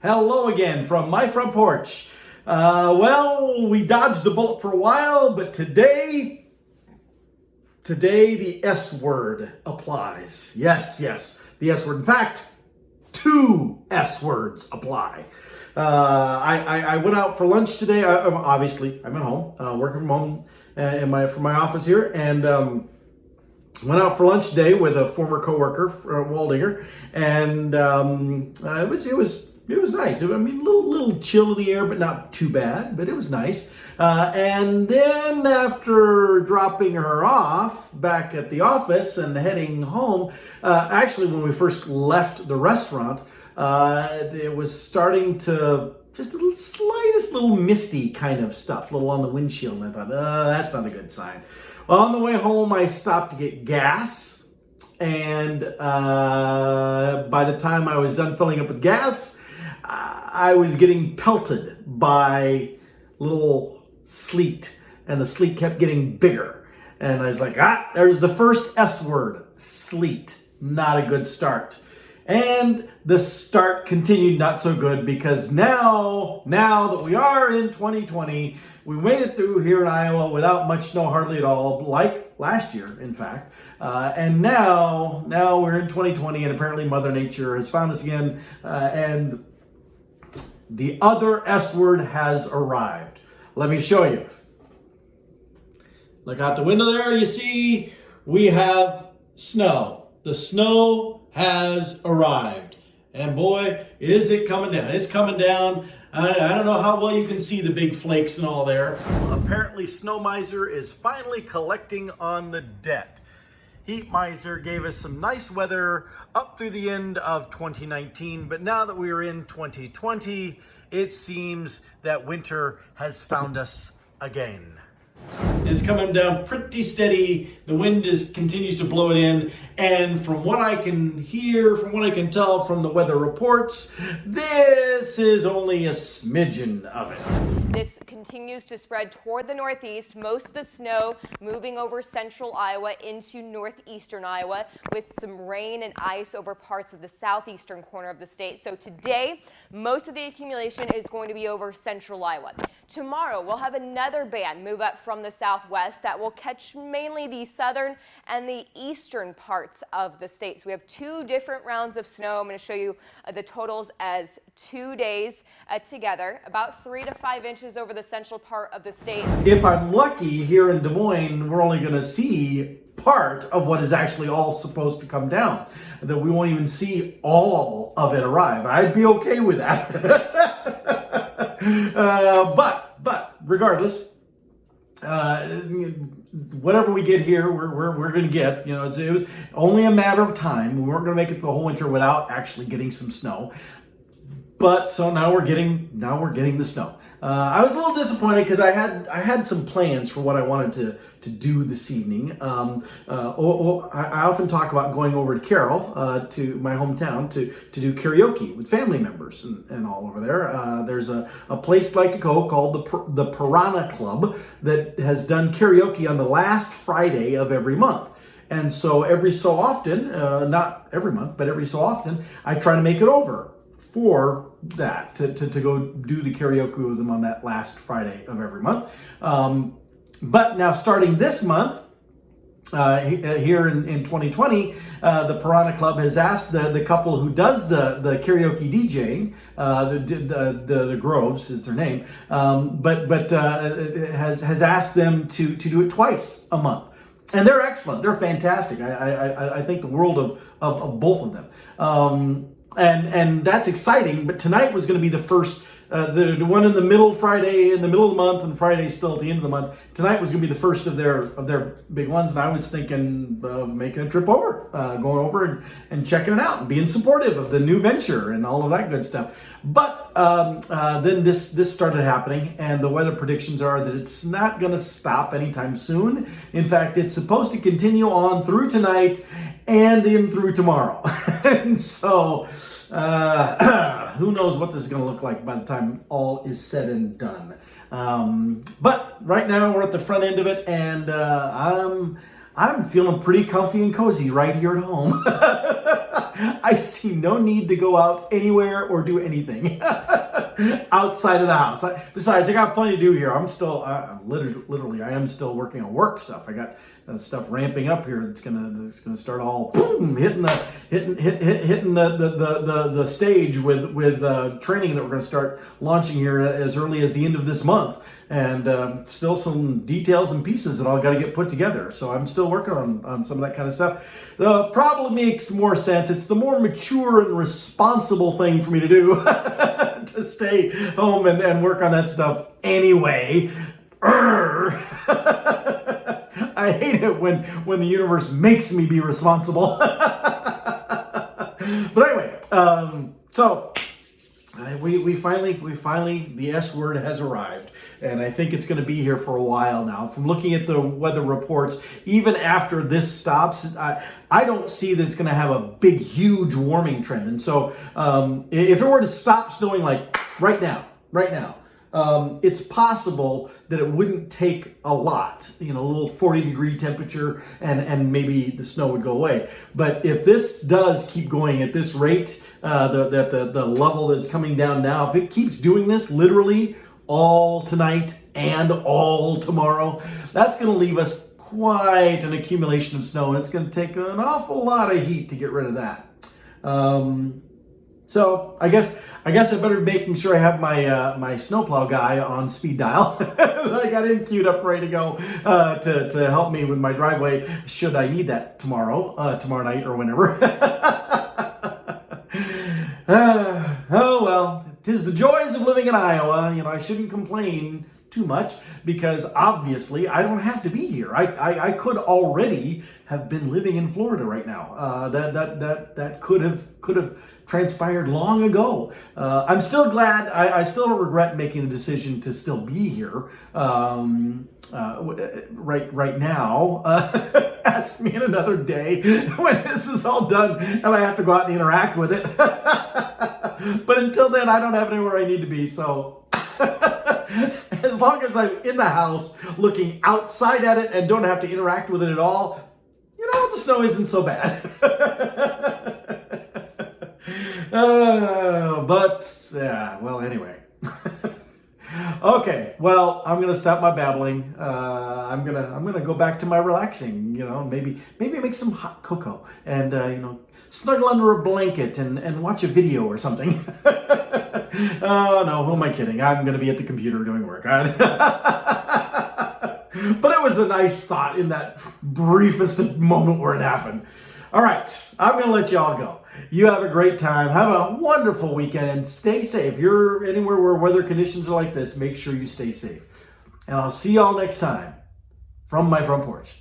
Hello again from my front porch. Well, we dodged the bullet for a while, but today the S word applies. Yes, the S word. In fact, two S words apply. I went out for lunch today. Obviously, I'm at home, working from home from my office here, and went out for lunch today with a former coworker, Waldinger, and it was nice. I mean, a little chill in the air, but not too bad. But it was nice. And then after dropping her off back at the office and heading home, actually when we first left the restaurant, it was starting to just slightest little misty kind of stuff, a little on the windshield. And I thought, that's not a good sign. Well, on the way home, I stopped to get gas. And by the time I was done filling up with gas, I was getting pelted by little sleet, and the sleet kept getting bigger. And I was like, there's the first S word, sleet. Not a good start. And the start continued not so good, because now that we are in 2020, we made it through here in Iowa without much snow, hardly at all, like last year, in fact. And now we're in 2020, and apparently Mother Nature has found us again, and the other S word has arrived. Let me show you. Look out the window there. You see, we have snow. The snow has arrived. And boy, is it coming down. It's coming down. I don't know how well you can see the big flakes and all there. Apparently, Snow Miser is finally collecting on the debt. Heat Miser gave us some nice weather up through the end of 2019, but now that we're in 2020, it seems that winter has found us again. It's coming down pretty steady. The wind continues to blow it in. And from what I can hear, from what I can tell from the weather reports, this is only a smidgen of it. This continues to spread toward the northeast, most of the snow moving over central Iowa into northeastern Iowa, with some rain and ice over parts of the southeastern corner of the state. So today, most of the accumulation is going to be over central Iowa. Tomorrow, we'll have another band move up from the southwest that will catch mainly the southern and the eastern parts of the state. So we have two different rounds of snow. I'm going to show you the totals as 2 days together, about 3 to 5 inches over the central part of the state. If I'm lucky, here in Des Moines, we're only going to see part of what is actually all supposed to come down. That we won't even see all of it arrive. I'd be okay with that. But regardless, whatever we get here, we're going to get. You know, it was only a matter of time. We weren't going to make it the whole winter without actually getting some snow. But so now we're getting the snow. I was a little disappointed because I had some plans for what I wanted to do this evening. I often talk about going over to Carroll, to my hometown, to do karaoke with family members and all over there. There's a place I like to go called the Piranha Club that has done karaoke on the last Friday of every month. And so every so often, not every month, but every so often, I try to make it over for that, to go do the karaoke with them on that last Friday of every month. But now starting this month, here in 2020, the Piranha Club has asked the couple who does the karaoke DJing, the Groves is their name, but has asked them to do it twice a month. And they're excellent. They're fantastic. I think the world of both of them. And that's exciting, but tonight was going to be the first, the one in the middle, Friday in the middle of the month, and Friday still at the end of the month. Tonight was going to be the first of their big ones, and I was thinking of making a trip over, going over and checking it out and being supportive of the new venture and all of that good stuff. But then this started happening, and the weather predictions are that it's not going to stop anytime soon. In fact, it's supposed to continue on through tonight and in through tomorrow. And so who knows what this is going to look like by the time all is said and done. But right now we're at the front end of it, and I'm feeling pretty comfy and cozy right here at home. I see no need to go out anywhere or do anything outside of the house. Besides, I got plenty to do here. I'm still, literally, I am still working on work stuff. I got stuff ramping up here. It's gonna start all boom, hitting the stage with training that we're gonna start launching here as early as the end of this month. And still some details and pieces that all got to get put together. So I'm still working on some of that kind of stuff. The probably makes more sense. It's the more mature and responsible thing for me to do to stay home and work on that stuff anyway. I hate it when the universe makes me be responsible. But anyway, so we finally the S word has arrived. And I think it's going to be here for a while now. From looking at the weather reports, even after this stops, I don't see that it's going to have a big, huge warming trend. And so if it were to stop snowing like right now, it's possible that it wouldn't take a lot, a little 40-degree temperature, and maybe the snow would go away. But if this does keep going at this rate, the level that's coming down now, if it keeps doing this literally all tonight and all tomorrow, that's going to leave us quite an accumulation of snow, and it's going to take an awful lot of heat to get rid of that. So I guess I better making sure I have my snowplow guy on speed dial. I got him queued up, ready to go to help me with my driveway should I need that tomorrow night or whenever. Oh well, 'tis the joys of living in Iowa. I shouldn't complain too much because obviously I don't have to be here. I could already have been living in Florida right now. That could have transpired long ago. I'm still glad. I still don't regret making the decision to still be here right now. Ask me in another day when this is all done and I have to go out and interact with it. But until then, I don't have anywhere I need to be. So as long as I'm in the house looking outside at it and don't have to interact with it at all, the snow isn't so bad. But yeah, well, anyway. Okay, well, I'm gonna stop my babbling. I'm gonna go back to my relaxing. Maybe make some hot cocoa and snuggle under a blanket and watch a video or something. Oh no, who am I kidding? I'm gonna be at the computer doing work. But it was a nice thought in that briefest of moment where it happened. All right, I'm gonna let y'all go. You have a great time. Have a wonderful weekend and stay safe. If you're anywhere where weather conditions are like this, make sure you stay safe. And I'll see y'all next time from my front porch.